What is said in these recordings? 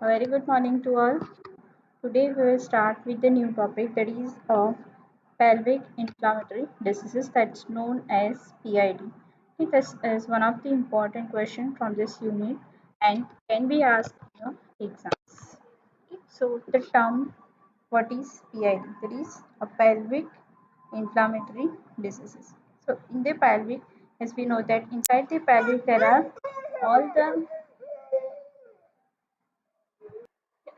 A very good morning to all. Today we will start with the new topic that is pelvic inflammatory diseases that's known as PID. Okay, this is one of the important questions from this unit and can be asked in your exams. Okay, so the term what is PID? That is a pelvic inflammatory diseases. So in the pelvic, as we know that inside the pelvic there are all the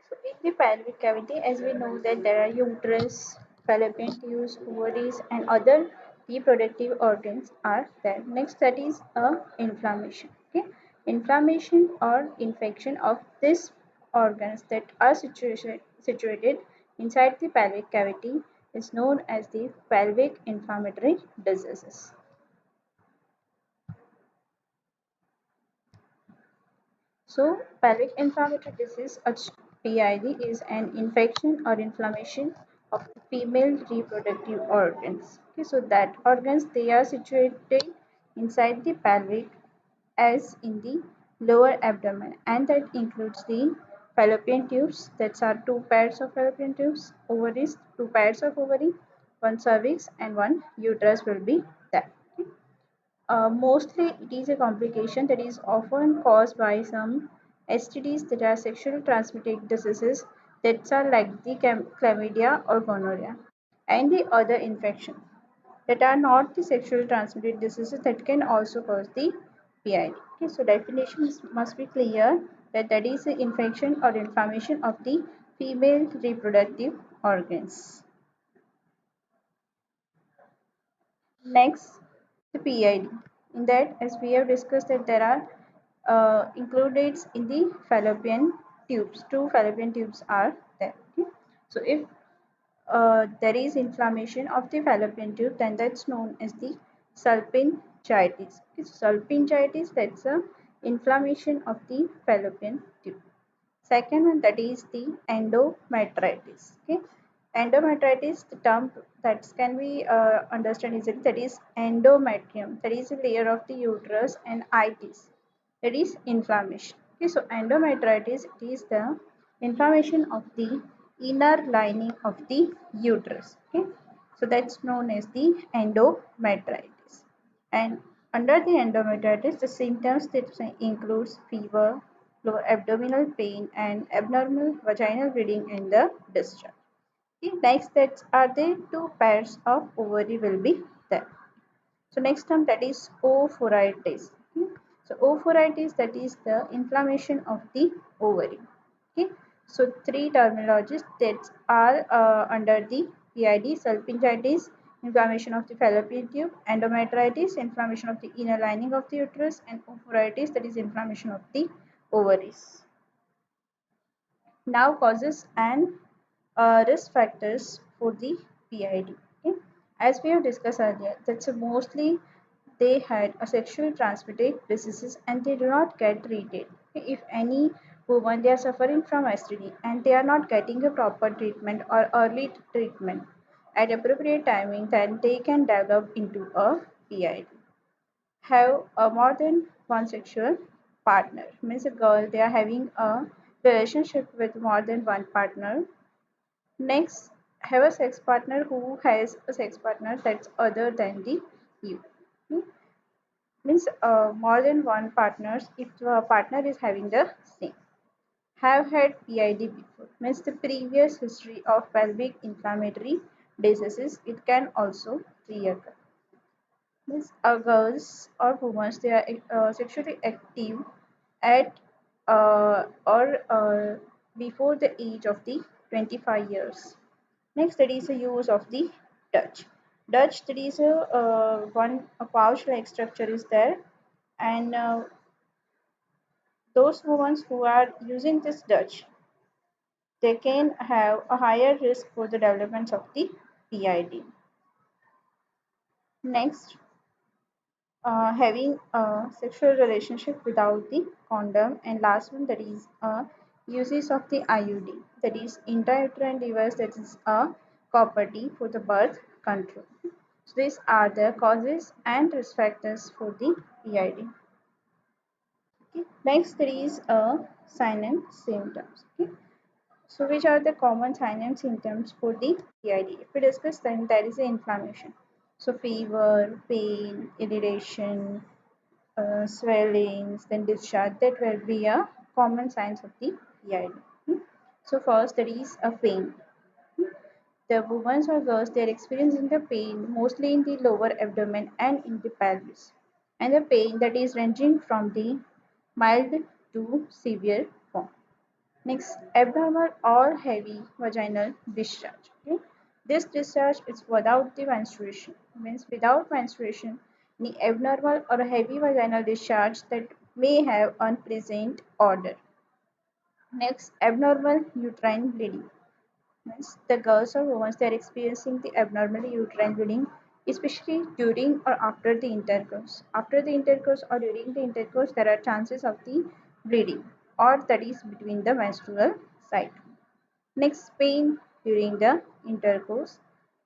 So in the pelvic cavity, as we know that there are uterus, fallopian tubes, ovaries, and other reproductive organs are there. Next, that is a inflammation. Okay, inflammation or infection of these organs that are situated inside the pelvic cavity is known as the pelvic inflammatory diseases. So, pelvic inflammatory disease (PID) is an infection or inflammation of the female reproductive organs. Okay, so that organs they are situated inside the pelvic as in the lower abdomen, and that includes the fallopian tubes, that are two pairs of fallopian tubes, ovaries, two pairs of ovary, one cervix, and one uterus will be there. Okay. Mostly it is a complication that is often caused by some STDs that are sexually transmitted diseases that are like the chlamydia or gonorrhea and the other infections that are not the sexually transmitted diseases that can also cause the PID. Okay, so definitions must be clear that is the infection or inflammation of the female reproductive organs. Next, the PID. In that, as we have discussed, that there are included in the fallopian tubes. Two fallopian tubes are there. Okay? So, if there is inflammation of the fallopian tube, then that's known as the salpingitis. Okay? So, salpingitis, that's a inflammation of the fallopian tube. Second one, that is the endometritis. Okay, endometritis, the term that can be understood easily, that is endometrium, that is a layer of the uterus, and itis, that is inflammation. Okay, so endometritis, it is the inflammation of the inner lining of the uterus. Okay, so that's known as the endometritis. And under the endometritis, the symptoms that includes fever, low abdominal pain, and abnormal vaginal bleeding in the discharge. Okay, next, that are the two pairs of ovary will be there. So next term, that is ophoritis. Okay. So ophoritis, that is the inflammation of the ovary. Okay. So three terminologies that are under the PID: salpingitis, inflammation of the fallopian tube; endometritis, inflammation of the inner lining of the uterus; and ophoritis, that is inflammation of the ovaries. Now, causes and risk factors for the PID. Okay. As we have discussed earlier, that's mostly they had a sexually transmitted diseases and they do not get treated. Okay. If any woman they are suffering from STD and they are not getting a proper treatment or early treatment at appropriate timing, then they can develop into a PID. Have more than one sexual partner, means a girl they are having a relationship with more than one partner. Next, have a sex partner who has a sex partner that's other than the you. Hmm? Means more than one partners if the partner is having the same. Have had PID before, means the previous history of pelvic inflammatory diseases, it can also reoccur. Means girls or women they are sexually active at or before the age of the 25 years. Next, that is the use of the Dutch. Dutch, that is a pouch-like structure is there, and those women who are using this Dutch, they can have a higher risk for the development of the PID. Next, having a sexual relationship without the condom, and last one, that is uses of the IUD, that is intrauterine device, that is a copper T for the birth control. So these are the causes and risk factors for the PID. Okay. Next, there is sign and symptoms. Okay. So which are the common sign and symptoms for the PID? If we discuss, then there is the inflammation. So fever, pain, irritation, swellings, then discharge, that will be a common signs of the PID. Hmm. So first there is a pain. The women or girls, they are experiencing the pain mostly in the lower abdomen and in the pelvis, and the pain that is ranging from the mild to severe form. Next, abnormal or heavy vaginal discharge. Okay? This discharge is without the menstruation. Means without menstruation, the abnormal or heavy vaginal discharge that may have unpresent order. Next, abnormal uterine bleeding. Means the girls or women, they are experiencing the abnormal uterine bleeding, especially during or after the intercourse. After the intercourse or during the intercourse, there are chances of the bleeding, or that is between the menstrual cycle. Next, pain during the intercourse.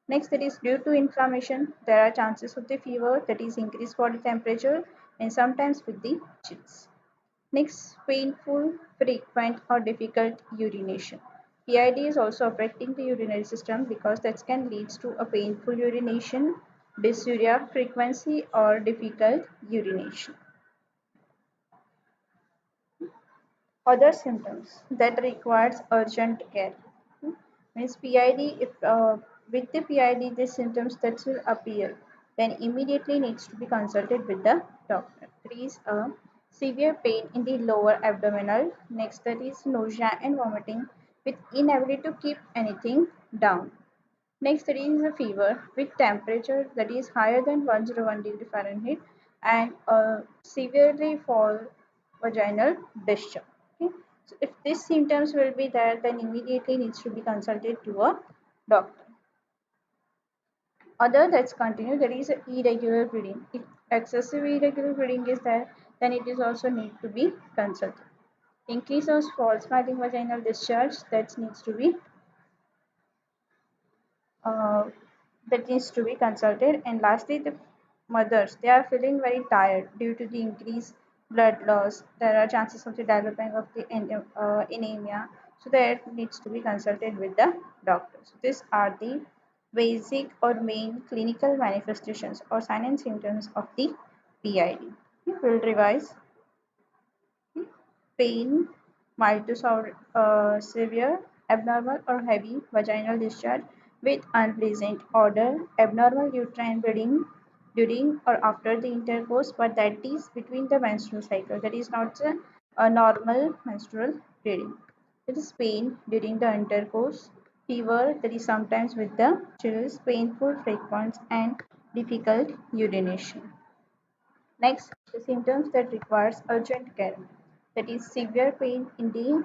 Next, that is due to inflammation. There are chances of the fever, that is increased body temperature, and sometimes with the chills. Next, painful, frequent, or difficult urination. PID is also affecting the urinary system because that can lead to a painful urination, dysuria, frequency, or difficult urination. Other symptoms that requires urgent care. Means PID, if with the PID the symptoms that will appear, then immediately needs to be consulted with the doctor. There is a severe pain in the lower abdominal. Next, that is nausea and vomiting with inability to keep anything down. Next, there is a fever with temperature that is higher than 101 degree Fahrenheit and a severely fall vaginal discharge. Okay? So if these symptoms will be there, then immediately needs to be consulted to a doctor. Other that's continue, there is a irregular bleeding. If excessive irregular bleeding is there, then it is also need to be consulted. Increase of false smiling vaginal discharge, that needs to be uh, consulted. And lastly, the mothers, they are feeling very tired due to the increased blood loss. There are chances of the developing of the anemia, so that needs to be consulted with the doctors. These are the basic or main clinical manifestations or signs and symptoms of the PID. We will revise. Pain, mild to severe, abnormal or heavy vaginal discharge with unpleasant odor, abnormal uterine bleeding during or after the intercourse, but that is between the menstrual cycle. That is not a normal menstrual bleeding. It is pain during the intercourse, fever that is sometimes with the chills, painful frequent and difficult urination. Next, the symptoms that requires urgent care. That is severe pain in the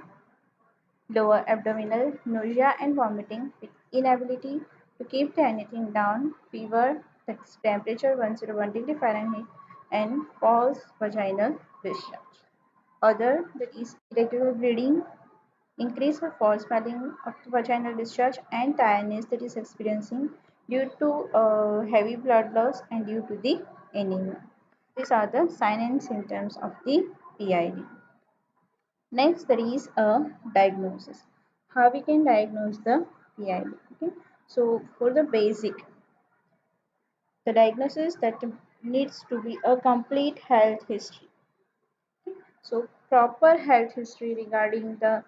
lower abdominal, nausea and vomiting with inability to keep anything down, fever, that's temperature 101 degree Fahrenheit, and false vaginal discharge. Other, that is irregular bleeding, increase of false swelling of the vaginal discharge, and tiredness that is experiencing due to heavy blood loss and due to the anemia. These are the signs and symptoms of the PID. Next, there is a diagnosis. How we can diagnose the PID? Okay. So, for the basic, the diagnosis that needs to be a complete health history. So, proper health history regarding the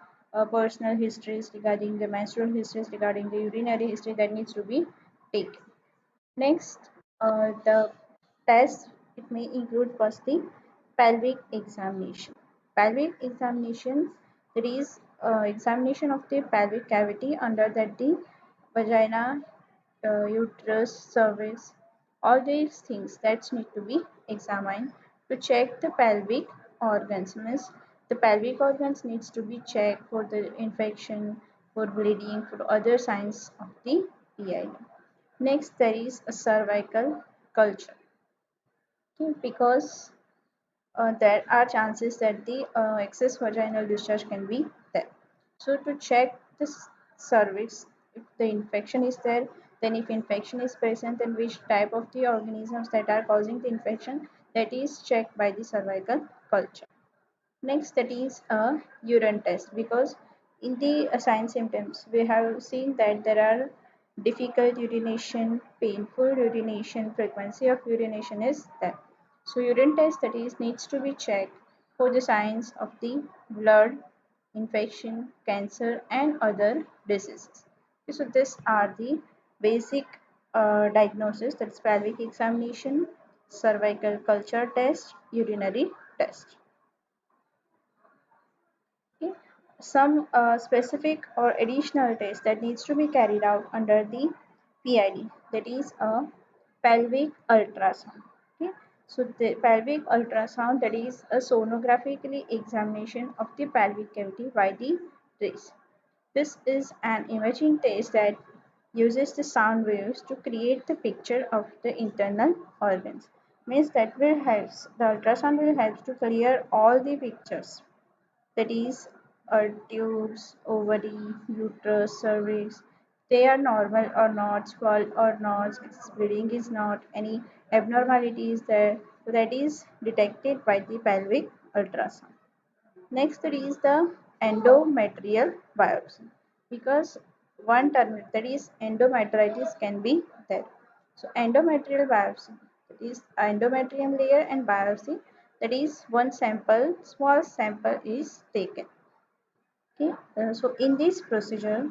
personal histories, regarding the menstrual histories, regarding the urinary history, that needs to be taken. Next, the test, it may include first the pelvic examination. Pelvic examination, there is examination of the pelvic cavity under that the vagina, uterus, cervix, all these things that need to be examined to check the pelvic organs. Means the pelvic organs needs to be checked for the infection, for bleeding, for other signs of the PID. Next, there is a cervical culture. Okay, because there are chances that the excess vaginal discharge can be there. So to check the cervix, if the infection is there, then if infection is present, then which type of the organisms that are causing the infection, that is checked by the cervical culture. Next, that is a urine test, because in the sign symptoms we have seen that there are difficult urination, painful urination, frequency of urination is there. So urine test, that is, needs to be checked for the signs of the blood, infection, cancer, and other diseases. Okay, so these are the basic diagnosis, that's pelvic examination, cervical culture test, urinary test. Okay. Some specific or additional test that needs to be carried out under the PID, that is a pelvic ultrasound. Okay. So the pelvic ultrasound, that is a sonographically examination of the pelvic cavity by the trace. This is an imaging test that uses the sound waves to create the picture of the internal organs. Means that will help, the ultrasound will help to clear all the pictures, that is tubes, ovary, uterus, cervix, they are normal or not, swell or not, bleeding is not, any abnormality is there, so that is detected by the pelvic ultrasound. Next, there is the endometrial biopsy, because one term, that is endometritis, can be there. So endometrial biopsy, that is endometrium layer and biopsy, that is one sample, small sample is taken. Okay, so in this procedure,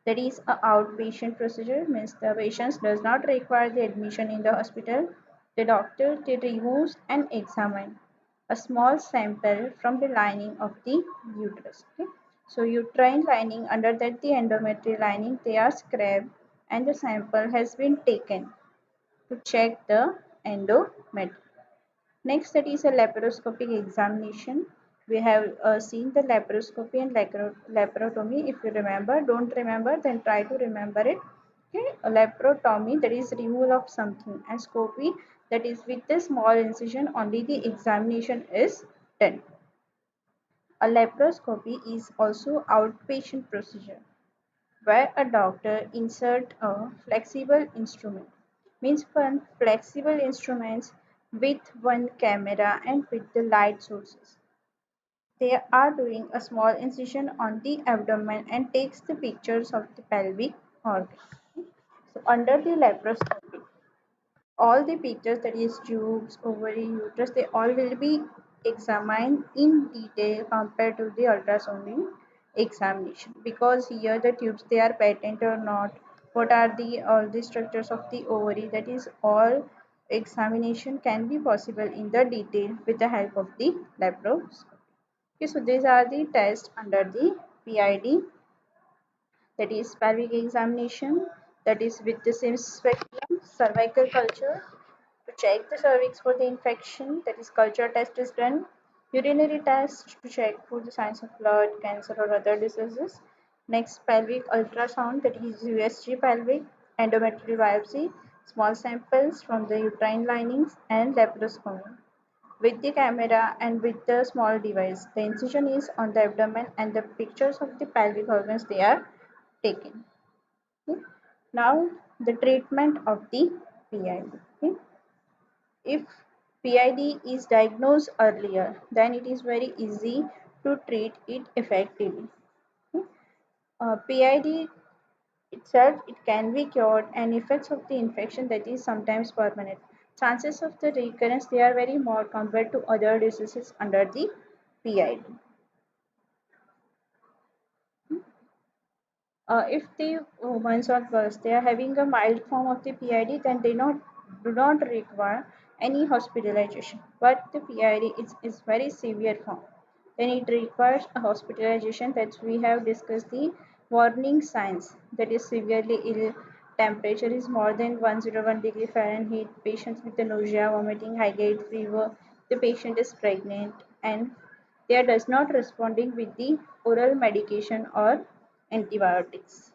that is a outpatient procedure, means the patient does not require the admission in the hospital. The doctor removes and examine a small sample from the lining of the uterus. Okay, so uterine lining, under that the endometrial lining, they are scraped and the sample has been taken to check the endometrium. Next, that is a laparoscopic examination. We have seen the laparoscopy and laparotomy. If you remember, don't remember, then try to remember it. Okay, a laparotomy, that is removal of something, and scopy, that is with the small incision only the examination is done. A laparoscopy is also outpatient procedure where a doctor insert a flexible instrument, means one flexible instruments with one camera and with the light sources. They are doing a small incision on the abdomen and takes the pictures of the pelvic organ. So under the laparoscopy, all the pictures, that is tubes, ovary, uterus, they all will be examined in detail compared to the ultrasonic examination, because here the tubes, they are patent or not, what are the all the structures of the ovary, that is all examination can be possible in the detail with the help of the laparoscopy. Okay, so these are the tests under the PID, that is pelvic examination, that is with the same spectrum, cervical culture to check the cervix for the infection, that is culture test is done, urinary test to check for the signs of blood, cancer, or other diseases. Next, pelvic ultrasound, that is USG pelvic, endometrial biopsy, small samples from the uterine linings, and laparoscopy with the camera and with the small device. The incision is on the abdomen and the pictures of the pelvic organs, they are taken. Okay. Now the treatment of the PID. Okay. If PID is diagnosed earlier, then it is very easy to treat it effectively. Okay. PID itself, it can be cured, and effects of the infection, that is sometimes permanent. Chances of the recurrence, they are very more compared to other diseases under the PID. If the women or girls, they are having a mild form of the PID, then they do not require any hospitalization. But the PID is very severe form, then it requires a hospitalization. That we have discussed the warning signs, that is severely ill, temperature is more than 101 degree Fahrenheit, patients with the nausea, vomiting, high grade fever, the patient is pregnant, and they are does not responding with the oral medication or antibiotics.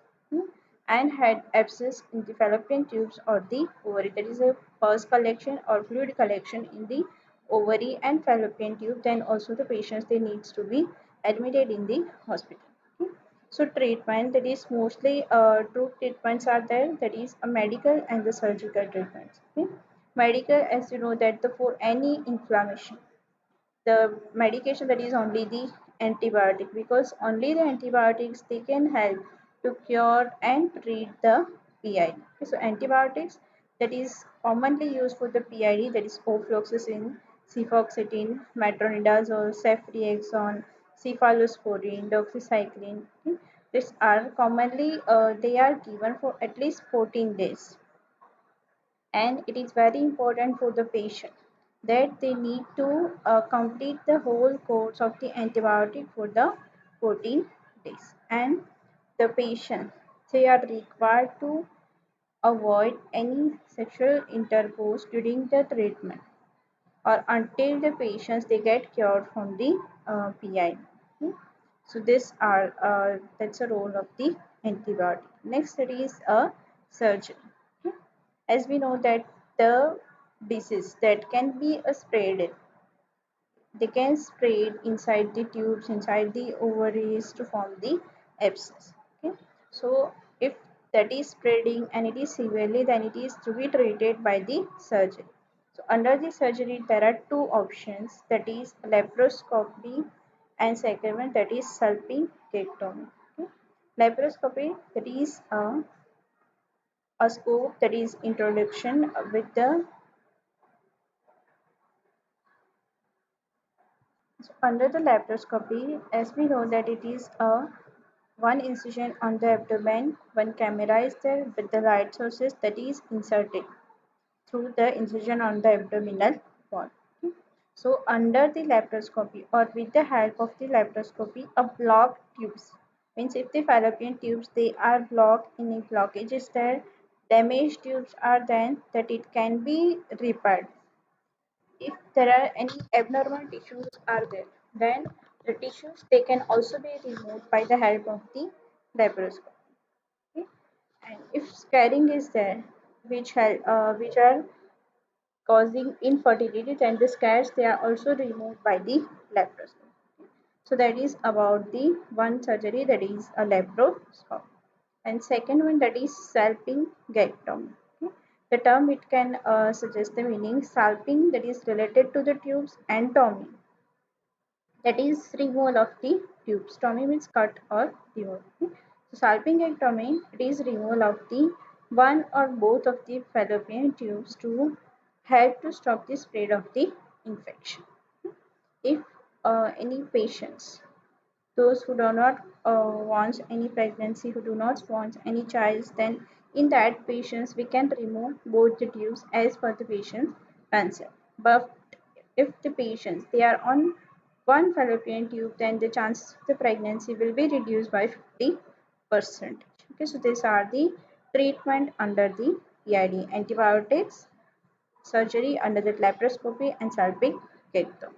And had abscess in the fallopian tubes or the ovary, that is a pus collection or fluid collection in the ovary and fallopian tube, then also the patients, they needs to be admitted in the hospital. Okay. So treatment, that is mostly two treatments are there, that is a medical and the surgical treatments. Okay. Medical, as you know, that the for any inflammation, the medication that is only the antibiotic, because only the antibiotics they can help to cure and treat the PID. Okay, so antibiotics that is commonly used for the PID, that is ofloxacin, cefoxitin, metronidazole, ceftriaxone, cephalosporin, doxycycline. Okay, these are commonly they are given for at least 14 days, and it is very important for the patient that they need to complete the whole course of the antibiotic for the 14 days, and the patient they are required to avoid any sexual intercourse during the treatment or until the patients they get cured from the PID. Okay? So this are that's a role of the antibiotic. Next, it is a surgery. Okay? As we know that the disease that can be spread, they can spread inside the tubes, inside the ovaries to form the abscess. Okay, so if that is spreading and it is severely, then it is to be treated by the surgery. So under the surgery, there are two options, that is laparoscopy and second one that is salpingectomy. Okay? Laparoscopy, that is a scope that is introduction with the so under the laparoscopy, as we know that it is a one incision on the abdomen, one camera is there with the light sources that is inserted through the incision on the abdominal wall. Okay. So under the laparoscopy or with the help of the laparoscopy, a blocked tubes means if the fallopian tubes they are blocked, any blockage is there, damaged tubes are then that it can be repaired. If there are any abnormal tissues are there, then the tissues they can also be removed by the help of the laparoscopy. Okay? And if scarring is there, which are causing infertility, then the scars they are also removed by the laparoscopy. So that is about the one surgery, that is a laparoscopy. And second one, that is salpingectomy. Okay. The term it can suggest the meaning salping, that is related to the tubes, and tomy, that is removal of the tubes. Tomy means cut or remove. Okay. So salpingectomy, it is removal of the one or both of the fallopian tubes to help to stop the spread of the infection. If any patients, those who do not want any pregnancy, who do not want any child, then in that patients we can remove both the tubes as per the patient's consent. But if the patients they are on one fallopian tube, then the chances of the pregnancy will be reduced by 50%. Okay, so these are the treatment under the PID: antibiotics, surgery under the laparoscopy, and salpingectomy.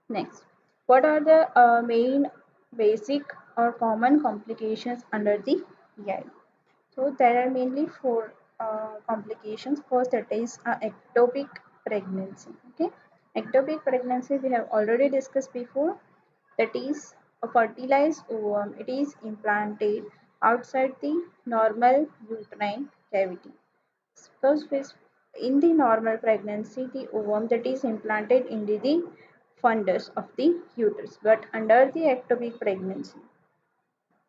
Next, what are the main, basic, or common complications under the PID? So there are mainly four complications. First, that is ectopic pregnancy. Okay, ectopic pregnancy we have already discussed before. That is a fertilized ovum. It is implanted outside the normal uterine cavity. Suppose in the normal pregnancy, the ovum that is implanted into the fundus of the uterus, but under the ectopic pregnancy,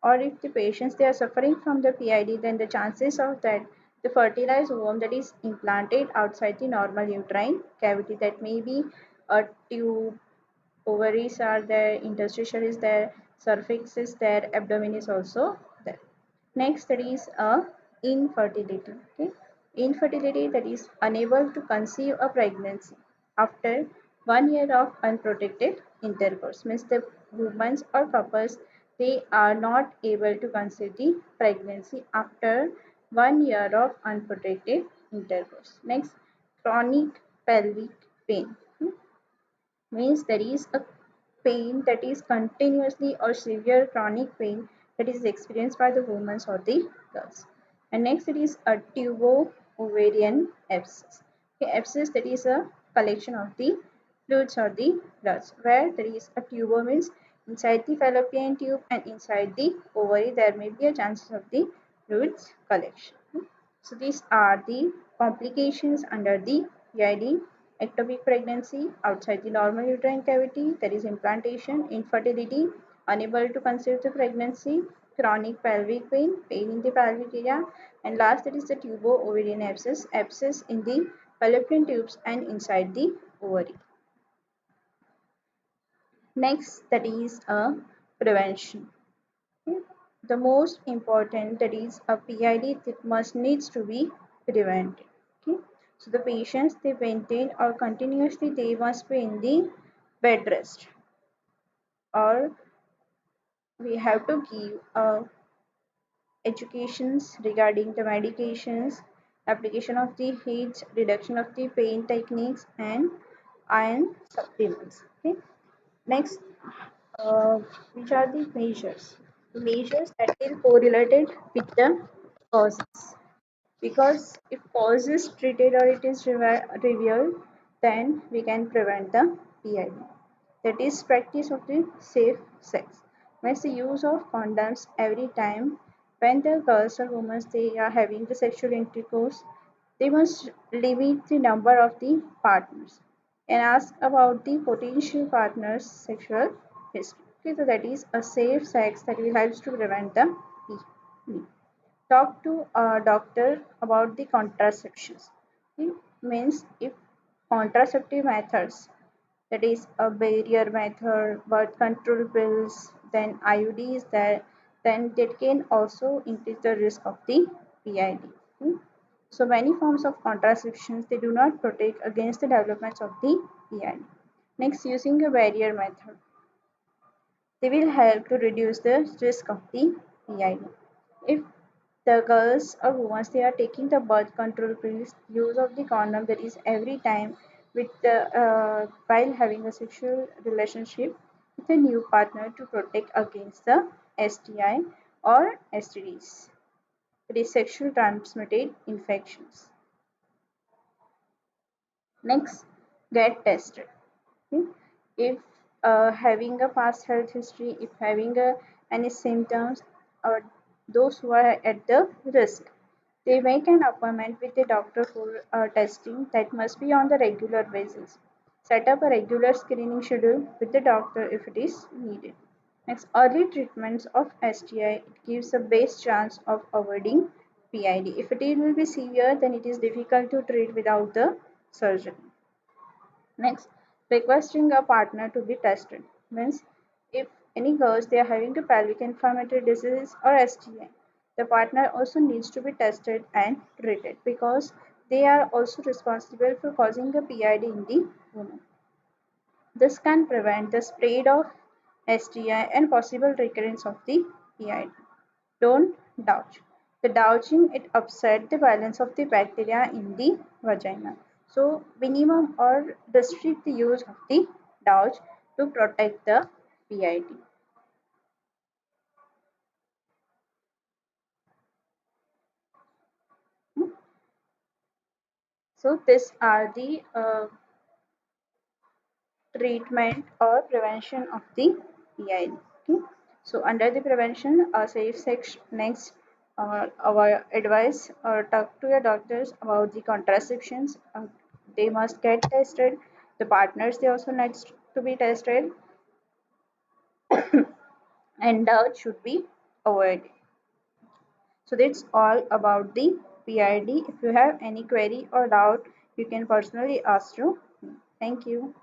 or if the patients they are suffering from the PID, then the chances of that the fertilized ovum that is implanted outside the normal uterine cavity, that may be a tube, ovaries are there, interstitial is there, cervix is there, abdomen is also there. Next, that is infertility. Okay, infertility, that is unable to conceive a pregnancy after 1 year of unprotected intercourse. Means the women or couples they are not able to conceive the pregnancy after 1 year of unprotected intercourse. Next, chronic pelvic pain. Means there is a pain that is continuously or severe chronic pain that is experienced by the women or the girls. And next, it is a tubo-ovarian abscess. Okay, abscess, that is a collection of the fluids or the bloods, where there is a tubo means inside the fallopian tube and inside the ovary there may be a chance of the fluids collection. So these are the complications under the PID: ectopic pregnancy outside the normal uterine cavity, there is implantation, infertility, unable to conceive the pregnancy, chronic pelvic pain, pain in the pelvic area, and last there is the tubo-ovarian abscess, abscess in the fallopian tubes and inside the ovary. Next, that is a prevention. The most important, that is a PID that must needs to be prevented. Okay, so the patients they maintain or continuously they must be in the bed rest, or we have to give educations regarding the medications, application of the heat, reduction of the pain techniques, and iron supplements. Okay, next, uh, which are the measures? The measures that will correlated with the causes. Because if cause is treated or it is revealed, then we can prevent the PID. That is practice of the safe sex. Means the use of condoms every time when the girls or women they are having the sexual intercourse, they must limit the number of the partners and ask about the potential partner's sexual history. Okay, so that is a safe sex that will help to prevent the PID. Talk to a doctor about the contraceptions. It means if contraceptive methods, that is a barrier method, birth control pills, then IUDs, that then that can also increase the risk of the PID. Hmm. So many forms of contraceptions they do not protect against the developments of the PID. Next, using a barrier method, they will help to reduce the risk of the PID. If the girls or women they are taking the birth control pills, use of the condom, that is every time with the while having a sexual relationship with a new partner to protect against the STI or STDs, that is sexual transmitted infections. Next, get tested. Okay. If having a past health history, if having any symptoms, or those who are at the risk, they make an appointment with the doctor for testing that must be on the regular basis. Set up a regular screening schedule with the doctor if it is needed. Next, early treatments of STI, it gives the best chance of avoiding PID. If it will be severe, then it is difficult to treat without the surgery. Next, requesting a partner to be tested means if any girls they are having a pelvic inflammatory disease or STI, the partner also needs to be tested and treated because they are also responsible for causing a PID in the woman. This can prevent the spread of STI and possible recurrence of the PID. Don't douche. The douching it upset the balance of the bacteria in the vagina. So minimum or restrict the use of the douche to protect the PID. So these are the treatment or prevention of the PID. Okay. So under the prevention, safe sex, next, our advice or talk to your doctors about the contraceptions. They must get tested. The partners they also needs to be tested, and doubt should be avoided. So that's all about the PID. If you have any query or doubt, you can personally ask to me. Thank you.